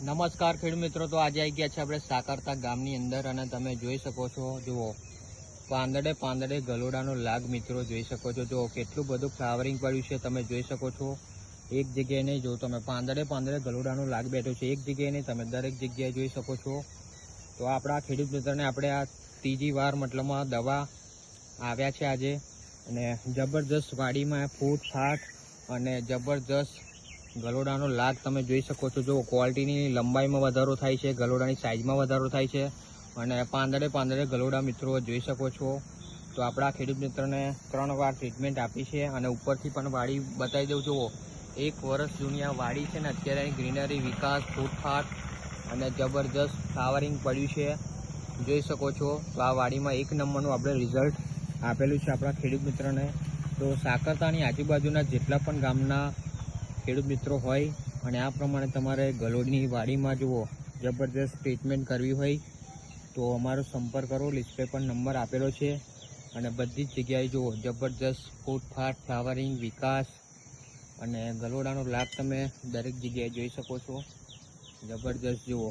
નમસ્કાર ખેડૂત મિત્રો, તો આજે આવી ગયા છે આપણે સાકરતા ગામની અંદર અને તમે જોઈ શકો છો, જુઓ પાંદડે પાંદડે ગલોડાનો લાગ મિત્રો જોઈ શકો છો. જુઓ કેટલું બધું ફ્લાવરિંગ પડ્યું છે, તમે જોઈ શકો છો. એક જગ્યાએ નહીં જો તમે પાંદડે પાંદડે ગલોડાનો લાગ બેઠો છે, એક જગ્યાએ નહીં તમે દરેક જગ્યાએ જોઈ શકો છો. તો આપણા ખેડૂત મિત્રને આપણે આ ત્રીજી વાર મતલબમાં દવા આવ્યા છે આજે, અને જબરજસ્ત વાડીમાં ફૂટ ફાટ અને જબરજસ્ત ગલોડાનો લાગ તમે જોઈ શકો છો. જો ક્વોલિટીની લંબાઈમાં વધારો થાય છે, ગલોડાની સાઇઝમાં વધારો થાય છે અને પાંદડે પાંદડે ગલોડા મિત્રો જોઈ શકો છો. તો આપણા ખેડૂત મિત્રને 3 વાર ટ્રીટમેન્ટ આપી છે અને ઉપરથી પણ વાડી બતાવી દઉં. જુઓ 1 વર્ષ જૂની આ વાડી છે ને અત્યારે ગ્રીનરી, વિકાસ, ફૂટફાટ અને જબરજસ્ત ફ્લાવરિંગ પડ્યું છે, જોઈ શકો છો. તો આ વાડીમાં 1 નંબરનું આપણે રિઝલ્ટ આપેલું છે આપણા ખેડૂત મિત્રને. તો સાકરતાની આજુબાજુના જેટલા પણ ગામના ખેડૂત મિત્રો હોય અને આ પ્રમાણે તમારે ગલોડની વાડીમાં જુઓ જબરજસ્ત ટ્રીટમેન્ટ કરવી હોય તો અમારો સંપર્ક કરો. લિસ્ટ પે પણ નંબર આપેલો છે અને બધી જ જગ્યાએ જુઓ જબરજસ્ત ફૂટફાટ, ફ્લાવરિંગ, વિકાસ અને ગલોડાનો લાભ તમે દરેક જગ્યાએ જોઈ શકો છો. જબરજસ્ત જુઓ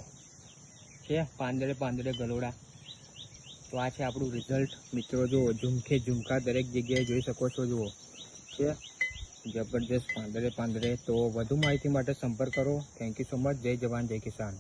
છે પાંદડે પાંદડે ગલોડા. તો આ છે આપણું રિઝલ્ટ મિત્રો. જુઓ ઝુમખે ઝુમકા દરેક જગ્યાએ જોઈ શકો છો. જુઓ છે જબરજસ્ત પાંદડે પાંદડે. તો વધુ માહિતી માટે સંપર્ક કરો. Thank you so much. જય જવાન જય કિસાન.